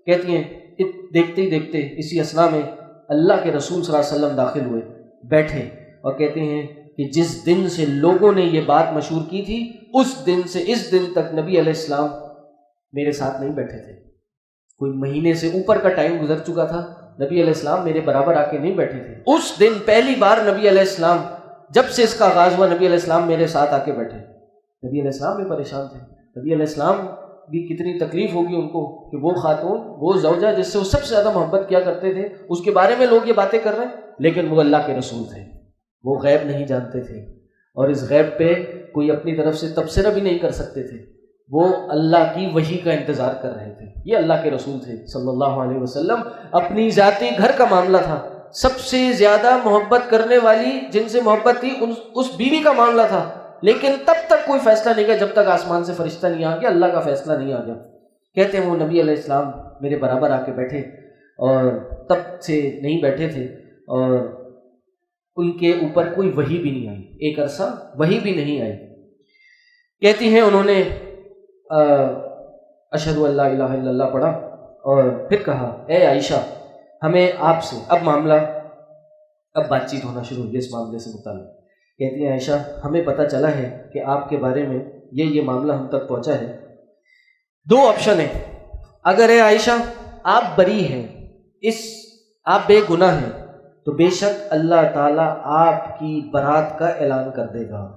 کہتی ہیں دیکھتے ہی دیکھتے اسی اثنا میں اللہ کے رسول صلی اللہ علیہ وسلم داخل ہوئے، بیٹھے اور کہتے ہیں کہ جس دن سے لوگوں نے یہ بات مشہور کی تھی، اس دن سے اس دن تک نبی علیہ السلام میرے ساتھ نہیں بیٹھے تھے۔ کوئی مہینے سے اوپر کا ٹائم گزر چکا تھا، نبی علیہ السلام میرے برابر آ کے نہیں بیٹھے تھے۔ اس دن پہلی بار نبی علیہ السلام، جب سے اس کا آغاز ہوا، نبی علیہ السلام میرے ساتھ آ کے بیٹھے۔ نبی علیہ السلام بھی پریشان تھے، نبی علیہ السلام بھی کتنی تکلیف ہوگی ان کو کہ وہ خاتون، وہ زوجہ جس سے وہ سب سے زیادہ محبت کیا کرتے تھے، اس کے بارے میں لوگ یہ باتیں کر رہے ہیں، لیکن وہ اللہ کے رسول تھے، وہ غیب نہیں جانتے تھے، اور اس غیب پہ کوئی اپنی طرف سے تبصرہ بھی نہیں کر سکتے تھے، وہ اللہ کی وحی کا انتظار کر رہے تھے۔ یہ اللہ کے رسول تھے صلی اللہ علیہ وسلم۔ اپنی ذاتی گھر کا معاملہ تھا، سب سے زیادہ محبت کرنے والی جن سے محبت تھی اس بیوی کا معاملہ تھا، لیکن تب تک کوئی فیصلہ نہیں کیا جب تک آسمان سے فرشتہ نہیں آ گیا، اللہ کا فیصلہ نہیں آ گیا۔ کہتے ہیں وہ نبی علیہ السلام میرے برابر آ کے بیٹھے، اور تب سے نہیں بیٹھے تھے، اور ان کے اوپر کوئی وحی بھی نہیں آئی، ایک عرصہ وحی بھی نہیں آئی۔ کہتی ہیں انہوں نے اشہد ان لا الہ الا اللہ پڑھا اور پھر کہا اے عائشہ، ہمیں آپ سے اب بات چیت ہونا شروع ہوئی اس معاملے سے متعلق۔ کہتی ہیں عائشہ، ہمیں پتہ چلا ہے کہ آپ کے بارے میں یہ معاملہ ہم تک پہنچا ہے۔ 2 آپشن ہیں، اگر اے عائشہ آپ بری ہیں، آپ بے گناہ ہیں، تو بے شک اللہ تعالیٰ آپ کی برات کا اعلان کر دے گا،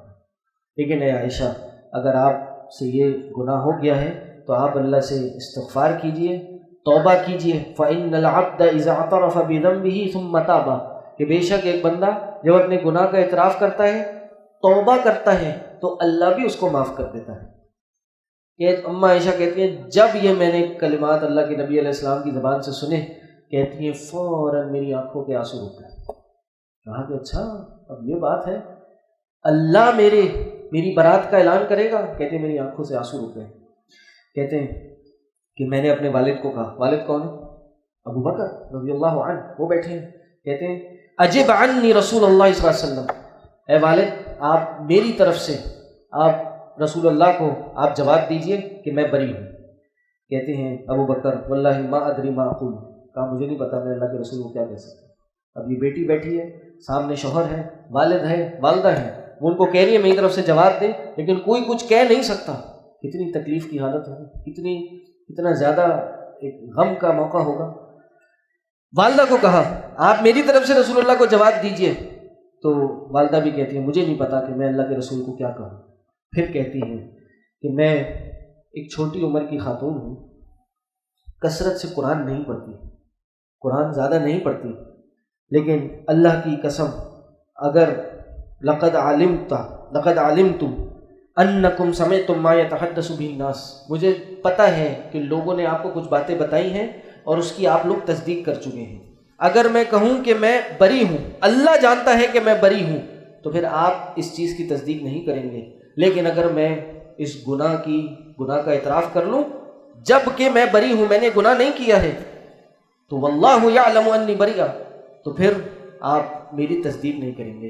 لیکن اے عائشہ اگر آپ سے یہ گناہ ہو گیا ہے تو آپ اللہ سے استغفار کیجئے، توبہ کیجئے۔ فَإِنَّ الْعَبْدَ إِذَا اعْتَرَفَ بِذَنبِهِ ثُمَّ تَابَ، کہ بے شک ایک بندہ جب اپنے گناہ کا اعتراف کرتا ہے، توبہ کرتا ہے، تو اللہ بھی اس کو معاف کر دیتا ہے۔ کہ اماں عائشہ کہتی ہیں جب یہ میں نے کلمات اللہ کے نبی علیہ السلام کی زبان سے سنے، کہتی ہیں فوراً میری آنکھوں کے آنسو رک گئے۔ کہا کہ اچھا اب یہ بات ہے، اللہ میری برات کا اعلان کرے گا؟ کہتے ہیں میری آنکھوں سے آنسو رک گئے۔ کہتے ہیں کہ میں نے اپنے والد کو کہا، والد کون ہے؟ ابو بکر رضی اللہ عنہ، وہ بیٹھے ہیں۔ کہتے ہیں اجب عنی رسول اللہ صلی اللہ علیہ وسلم، اے والد آپ میری طرف سے آپ رسول اللہ کو آپ جواب دیجئے کہ میں بری ہوں۔ کہتے ہیں ابو بکر واللہ ما ادری ما اقول، کہا مجھے نہیں پتا میں اللہ کے رسول کو کیا کہہ سکتا۔ اب یہ بیٹی بیٹھی ہے، سامنے شوہر ہے، والد ہے، والدہ ہے، وہ ان کو کہہ رہی ہے میری طرف سے جواب دیں، لیکن کوئی کچھ کہہ نہیں سکتا۔ کتنی تکلیف کی حالت ہوگی، کتنا زیادہ ایک غم کا موقع ہوگا۔ والدہ کو کہا آپ میری طرف سے رسول اللہ کو جواب دیجئے، تو والدہ بھی کہتی ہیں مجھے نہیں پتا کہ میں اللہ کے رسول کو کیا کہوں۔ پھر کہتی ہیں کہ میں ایک چھوٹی عمر کی خاتون ہوں، کثرت سے قرآن نہیں پڑھتی، قرآن زیادہ نہیں پڑھتی، لیکن اللہ کی قسم اگر لقد علمتم انکم سمعتم ما یتحدث به الناس، مجھے پتہ ہے کہ لوگوں نے آپ کو کچھ باتیں بتائی ہیں اور اس کی آپ لوگ تصدیق کر چکے ہیں، اگر میں کہوں کہ میں بری ہوں، اللہ جانتا ہے کہ میں بری ہوں، تو پھر آپ اس چیز کی تصدیق نہیں کریں گے، لیکن اگر میں اس گناہ کا اعتراف کر لوں جب کہ میں بری ہوں، میں نے گناہ نہیں کیا ہے، تو واللہ یعلم انی بریہ، تو پھر آپ میری تصدیق نہیں کریں گے،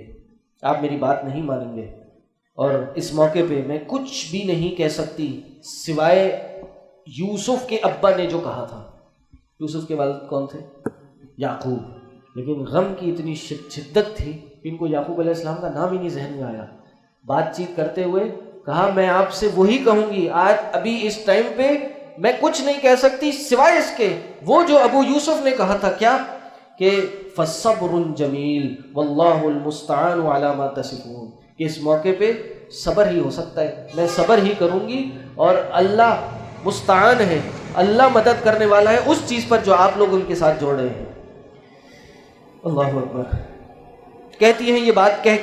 آپ میری بات نہیں مانیں گے۔ اور اس موقع پہ میں کچھ بھی نہیں کہہ سکتی سوائے یوسف کے ابا نے جو کہا تھا۔ یوسف کے والد کون تھے؟ یعقوب، لیکن غم کی اتنی شدت تھی کہ ان کو یعقوب علیہ السلام کا نام ہی نہیں ذہن میں آیا۔ بات چیت کرتے ہوئے کہا میں آپ سے وہی کہوں گی، آج ابھی اس ٹائم پہ میں کچھ نہیں کہہ سکتی سوائے اس کے وہ جو ابو یوسف نے کہا تھا، کیا کہ فَصَبْرٌ جَمِيلٌ وَاللَّهُ الْمُسْتَعَانُ عَلَى مَا تَصِفُونَ، کہ اس موقع پہ صبر ہی ہو سکتا ہے، میں صبر ہی کروں گی اور اللہ مستعان ہے، اللہ مدد کرنے والا ہے اس چیز پر جو آپ لوگ ان کے ساتھ جوڑ رہے ہیں۔ اللہ اکبر۔ کہتی ہیں یہ بات کہہ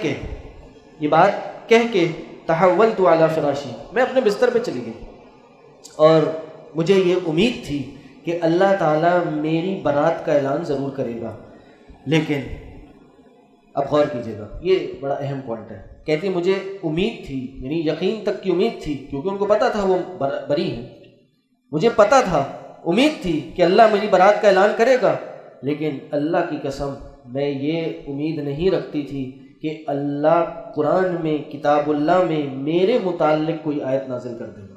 کے تحولت علی فراشی، میں اپنے بستر پہ چلی گئی اور مجھے یہ امید تھی کہ اللہ تعالیٰ میری برات کا اعلان ضرور کرے گا، لیکن اب غور کیجیے گا، یہ بڑا اہم پوائنٹ ہے۔ کہتی مجھے امید تھی، یعنی یقین تک کی امید تھی، کیونکہ ان کو پتا تھا وہ بری ہیں، مجھے پتا تھا، امید تھی کہ اللہ میری برات کا اعلان کرے گا، لیکن اللہ کی قسم میں یہ امید نہیں رکھتی تھی کہ اللہ قرآن میں، کتاب اللہ میں میرے متعلق کوئی آیت نازل کر دے گا۔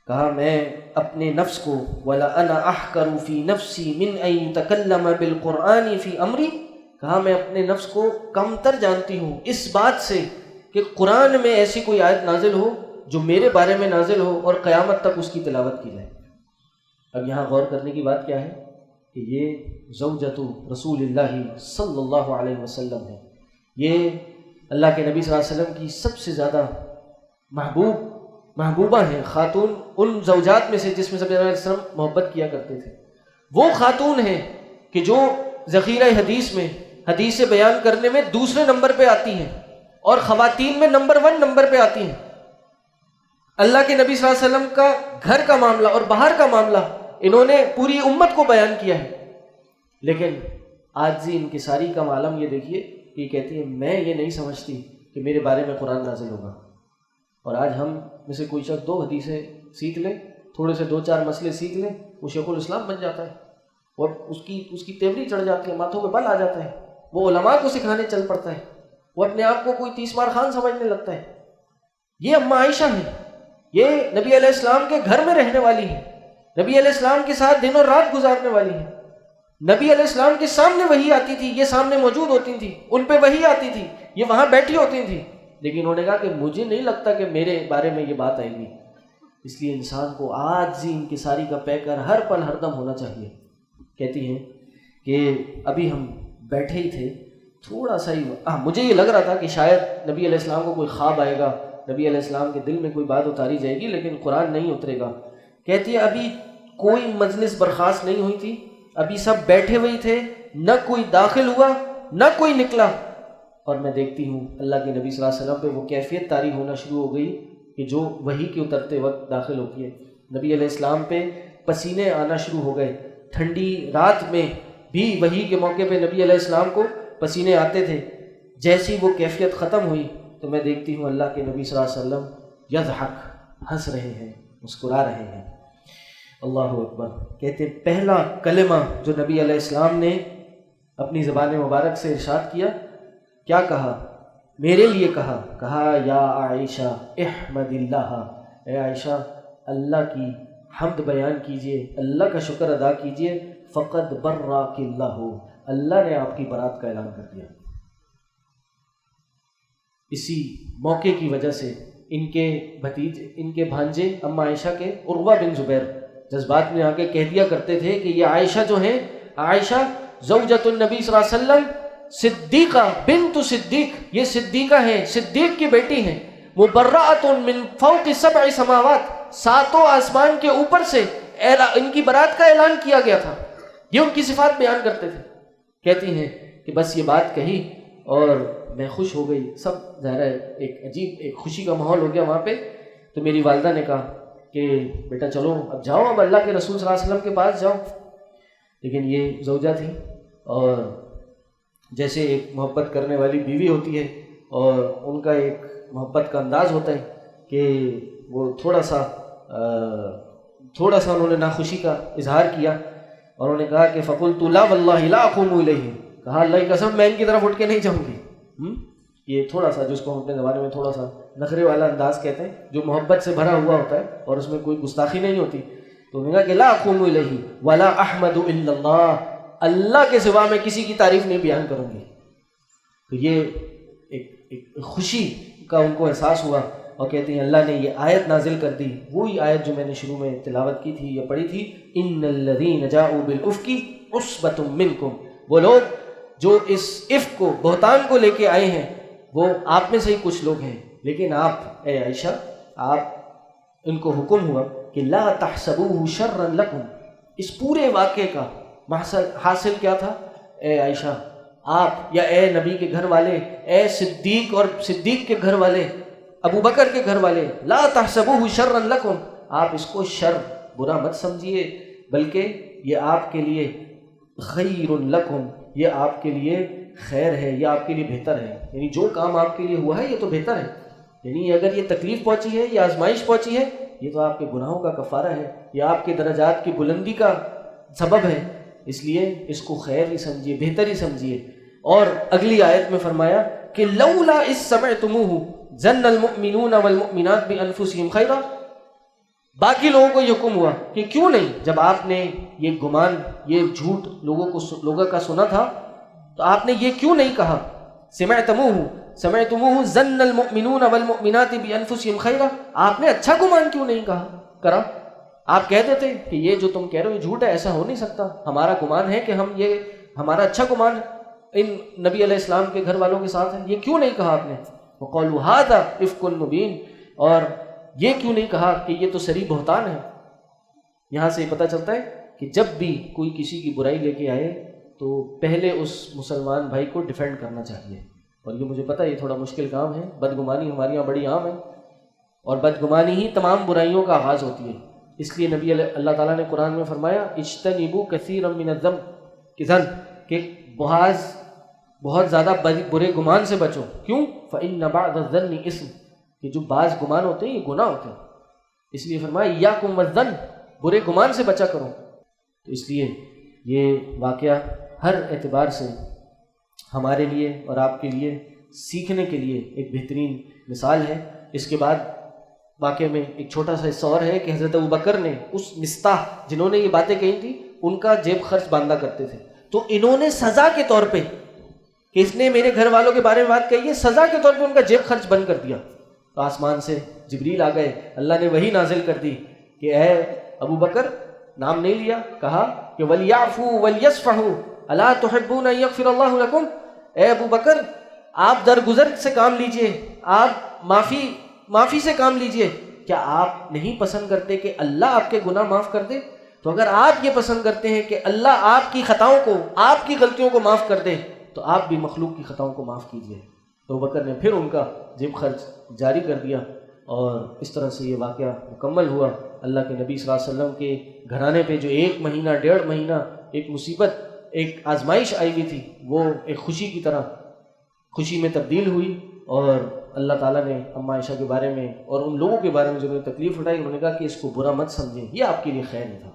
کہا میں اپنے نفس کو وَلَا أَنَا أَحْقَرُ فِي نَفْسِي مِنْ أَن يُتَكَلَّمَ بِالْقُرْآنِ فِي أَمْرِي، کہا میں اپنے نفس کو کمتر جانتی ہوں اس بات سے کہ قرآن میں ایسی کوئی آیت نازل ہو جو میرے بارے میں نازل ہو اور قیامت تک اس کی تلاوت کی جائے۔ اب یہاں غور کرنے کی بات کیا ہے کہ یہ زوجۃ رسول اللہ صلی اللہ علیہ وسلم ہے، یہ اللہ کے نبی صلی اللہ علیہ وسلم کی سب سے زیادہ محبوبہ ہیں، خاتون ان زوجات میں سے جس میں سب سے زیادہ وسلم محبت کیا کرتے تھے۔ وہ خاتون ہیں کہ جو ذخیرہ حدیث میں حدیث بیان کرنے میں دوسرے نمبر پہ آتی ہیں اور خواتین میں نمبر 1 نمبر پہ آتی ہیں۔ اللہ کے نبی صلی اللہ علیہ وسلم کا گھر کا معاملہ اور باہر کا معاملہ انہوں نے پوری امت کو بیان کیا ہے، لیکن عاجزی انکساری کا عالم یہ دیکھیے کہ یہ کہتی ہے میں یہ نہیں سمجھتی کہ میرے بارے میں قرآن نازل ہوگا۔ اور آج ہم میں سے کوئی شخص 2 حدیثیں سیکھ لے، تھوڑے سے 2-4 مسئلے سیکھ لے، وہ شیخ الاسلام بن جاتا ہے اور اس کی تیوری چڑھ جاتی ہے، ماتھوں پہ بل آ جاتا ہے، وہ علماء کو سکھانے چل پڑتا ہے، وہ اپنے آپ کو کوئی 30 مار خان سمجھنے لگتا ہے۔ یہ اماں عائشہ ہیں، یہ نبی علیہ السلام کے گھر میں رہنے والی ہیں، نبی علیہ السلام کے ساتھ دن اور رات گزارنے والی ہیں، نبی علیہ السلام کے سامنے وحی آتی تھی، یہ سامنے موجود ہوتی تھی، ان پہ وحی آتی تھی، یہ وہاں بیٹھی ہوتی تھی، لیکن انہوں نے کہا کہ مجھے نہیں لگتا کہ میرے بارے میں یہ بات آئے گی۔ اس لیے انسان کو عاجزی انکساری کا پیکر ہر پل ہر دم ہونا چاہیے۔ کہتی ہیں کہ ابھی ہم بیٹھے ہی تھے، تھوڑا سا ہی مجھے یہ لگ رہا تھا کہ شاید نبی علیہ السلام کو کوئی خواب آئے گا، نبی علیہ السلام کے دل میں کوئی بات اتاری جائے گی، لیکن قرآن نہیں اترے گا۔ کہتی ہے ابھی کوئی مجلس برخاست نہیں ہوئی تھی، ابھی سب بیٹھے ہوئے تھے، نہ کوئی داخل ہوا نہ کوئی نکلا، اور میں دیکھتی ہوں اللہ کے نبی صلی اللہ علیہ وسلم پہ وہ کیفیت طاری ہونا شروع ہو گئی کہ جو وحی کے اترتے وقت داخل ہوتی ہے۔ نبی علیہ السلام پہ پسینے آنا شروع ہو گئے، ٹھنڈی رات میں بھی وحی کے موقع پہ نبی علیہ السلام کو پسینے آتے تھے۔ جیسی وہ کیفیت ختم ہوئی تو میں دیکھتی ہوں اللہ کے نبی صلی اللہ علیہ وسلم یضحک، ہنس رہے ہیں، مسکرا رہے ہیں۔ اللہ اکبر۔ کہتے ہیں پہلا کلمہ جو نبی علیہ السلام نے اپنی زبان مبارک سے ارشاد کیا، کیا کہا؟ میرے لیے کہا یا عائشہ احمد اللہ، اے عائشہ اللہ کی حمد بیان کیجئے، اللہ کا شکر ادا کیجئے، فقد براک اللہ، اللہ نے آپ کی برات کا اعلان کر دیا۔ اسی موقع کی وجہ سے ان کے بھانجے اماں عائشہ کے عروہ بن زبیر جذبات میں آ کے کہہ دیا کرتے تھے کہ یہ عائشہ جو ہیں، عائشہ زوجۃ النبی صلی اللہ علیہ وسلم، صدیقہ بنت صدیق، یہ صدیقہ ہیں، صدیق کی بیٹی ہیں، مبرأۃ من فوق 7 سماوات، 7 آسمان کے اوپر سے ان کی برات کا اعلان کیا گیا تھا، یہ ان کی صفات بیان کرتے تھے۔ کہتی ہیں کہ بس یہ بات کہی اور میں خوش ہو گئی، سب ظاہر ہے ایک عجیب ایک خوشی کا ماحول ہو گیا وہاں پہ۔ تو میری والدہ نے کہا کہ بیٹا چلو اب جاؤ، اب اللہ کے رسول صلی اللہ علیہ وسلم کے پاس جاؤ۔ لیکن یہ زوجہ تھی اور جیسے ایک محبت کرنے والی بیوی ہوتی ہے اور ان کا ایک محبت کا انداز ہوتا ہے کہ وہ تھوڑا سا انہوں نے ناخوشی کا اظہار کیا اور انہوں نے کہا کہ فقلت لا واللہ لا اقوم الیہ، کہا اللہ کی قسم میں ان کی طرف اٹھ کے نہیں جاؤں گی۔ یہ تھوڑا سا جس کو ہم اپنے زبان میں تھوڑا سا نخرے والا انداز کہتے ہیں، جو محبت سے بھرا ہوا ہوتا ہے اور اس میں کوئی گستاخی نہیں ہوتی۔ تو انہوں نے کہا کہ لا اقوم الیہ ولا احمد الا اللہ، اللہ کے سوا میں کسی کی تعریف نہیں بیان کروں گی۔ تو یہ ایک خوشی کا ان کو احساس ہوا اور کہتے ہیں اللہ نے یہ آیت نازل کر دی، وہی آیت جو میں نے شروع میں تلاوت کی تھی یا پڑھی تھی، ان الذین جاؤوا بالافک عصبۃ منکم، وہ لوگ جو اس افک کو بہتان کو لے کے آئے ہیں وہ آپ میں سے ہی کچھ لوگ ہیں، لیکن آپ اے عائشہ آپ ان کو حکم ہوا کہ لا تحسبوه شرا لکم، اس پورے واقعے کا حاصل کیا تھا؟ اے عائشہ آپ یا اے نبی کے گھر والے، اے صدیق اور صدیق کے گھر والے، ابو بکر کے گھر والے، لا تحسبوه شرا لکم، آپ اس کو شر برا مت سمجھیے، بلکہ یہ آپ کے لیے خیر لکم، یہ آپ کے لیے خیر ہے، یہ آپ کے لیے بہتر ہے۔ یعنی جو کام آپ کے لیے ہوا ہے یہ تو بہتر ہے، یعنی اگر یہ تکلیف پہنچی ہے، یہ آزمائش پہنچی ہے، یہ تو آپ کے گناہوں کا کفارہ ہے، یہ آپ کے درجات کی بلندی کا سبب ہے، اس لیے اس کو خیر ہی سمجھیے، بہتر ہی سمجھیے۔ اور اگلی آیت میں فرمایا کہ لولا اذ سمعتموہ ظن المؤمنون والمؤمنات بانفسہم خیرا، باقی لوگوں کو یہ حکم ہوا کہ کیوں نہیں، جب آپ نے یہ گمان یہ جھوٹ لوگوں کا سنا تھا تو آپ نے یہ کیوں نہیں کہا؟ سمعتموہ ظن المؤمنون والمؤمنات بانفسہم خیرا، آپ نے اچھا گمان کیوں نہیں کرا؟ آپ کہہ دیتے کہ یہ جو تم کہہ رہے ہو یہ جھوٹ ہے، ایسا ہو نہیں سکتا، ہمارا گمان ہے کہ ہمارا اچھا گمان ان نبی علیہ السلام کے گھر والوں کے ساتھ ہے، یہ کیوں نہیں کہا آپ نے؟ وقالوا ھذا افک مبین، اور یہ کیوں نہیں کہا کہ یہ تو صریح بہتان ہے؟ یہاں سے یہ پتہ چلتا ہے کہ جب بھی کوئی کسی کی برائی لے کے آئے تو پہلے اس مسلمان بھائی کو ڈیفینڈ کرنا چاہیے، اور یہ مجھے پتہ ہے یہ تھوڑا مشکل کام ہے، بدگمانی ہمارے یہاں بڑی عام ہے اور بدگمانی ہی تمام برائیوں کا آغاز ہوتی ہے۔ اس لیے نبی اللہ تعالیٰ نے قرآن میں فرمایا اجتنبوا کثیرا من الظن، کہ بہت زیادہ برے گمان سے بچو، کیوں؟ فإن بعض الظن اثم، کہ جو بعض گمان ہوتے ہیں یہ گناہ ہوتے ہیں، اس لیے فرمایا ایاکم والظن، برے گمان سے بچا کرو۔ تو اس لیے یہ واقعہ ہر اعتبار سے ہمارے لیے اور آپ کے لیے سیکھنے کے لیے ایک بہترین مثال ہے۔ اس کے بعد واقعے میں ایک چھوٹا سا حصہ اور ہے کہ حضرت ابوبکر نے اس مستاح جنہوں نے یہ باتیں کہی تھی ان کا جیب خرچ باندھا کرتے تھے، تو انہوں نے سزا کے طور پہ کہ اس نے میرے گھر والوں کے بارے میں بات کہی ہے، سزا کے طور پہ ان کا جیب خرچ بند کر دیا۔ تو آسمان سے جبریل آ گئے، اللہ نے وحی نازل کر دی کہ اے ابوبکر، نام نہیں لیا، کہا کہ وَلْيَعْفُوا وَلْيَصْفَحُوا أَلَا تُحِبُّونَ أَن يَغْفِرَ اللَّهُ لَكُمْ، اے ابوبکر آپ درگزر سے کام لیجئے، آپ معافی سے کام لیجئے، کیا آپ نہیں پسند کرتے کہ اللہ آپ کے گناہ معاف کر دے؟ تو اگر آپ یہ پسند کرتے ہیں کہ اللہ آپ کی خطاؤں کو، آپ کی غلطیوں کو معاف کر دے، تو آپ بھی مخلوق کی خطاؤں کو معاف کیجئے۔ تو ابوبکر نے پھر ان کا جیب خرچ جاری کر دیا، اور اس طرح سے یہ واقعہ مکمل ہوا۔ اللہ کے نبی صلی اللہ علیہ وسلم کے گھرانے پہ جو 1 مہینہ 1.5 مہینہ ایک مصیبت، ایک آزمائش آئی ہوئی تھی، وہ ایک خوشی کی طرح خوشی میں تبدیل ہوئی، اور اللہ تعالیٰ نے اماں عائشہ کے بارے میں اور ان لوگوں کے بارے میں جنہوں نے تکلیف اٹھائی، انہوں نے کہا کہ اس کو برا مت سمجھیں، یہ آپ کے لیے خیر تھا۔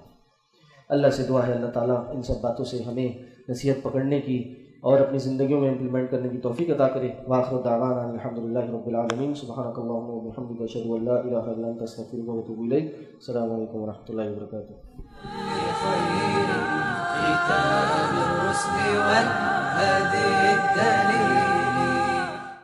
اللہ سے دعا ہے اللہ تعالیٰ ان سب باتوں سے ہمیں نصیحت پکڑنے کی اور اپنی زندگیوں میں امپلیمنٹ کرنے کی توفیق عطا کرے۔ وآخر دعوانا الحمدللہ رب العالمین، سبحانک اللہم وبحمدک، اشہد ان لا الہ الا انت، استغفرک واتوب الیک۔ السلام علیکم ورحمۃ اللہ وبرکاتہ۔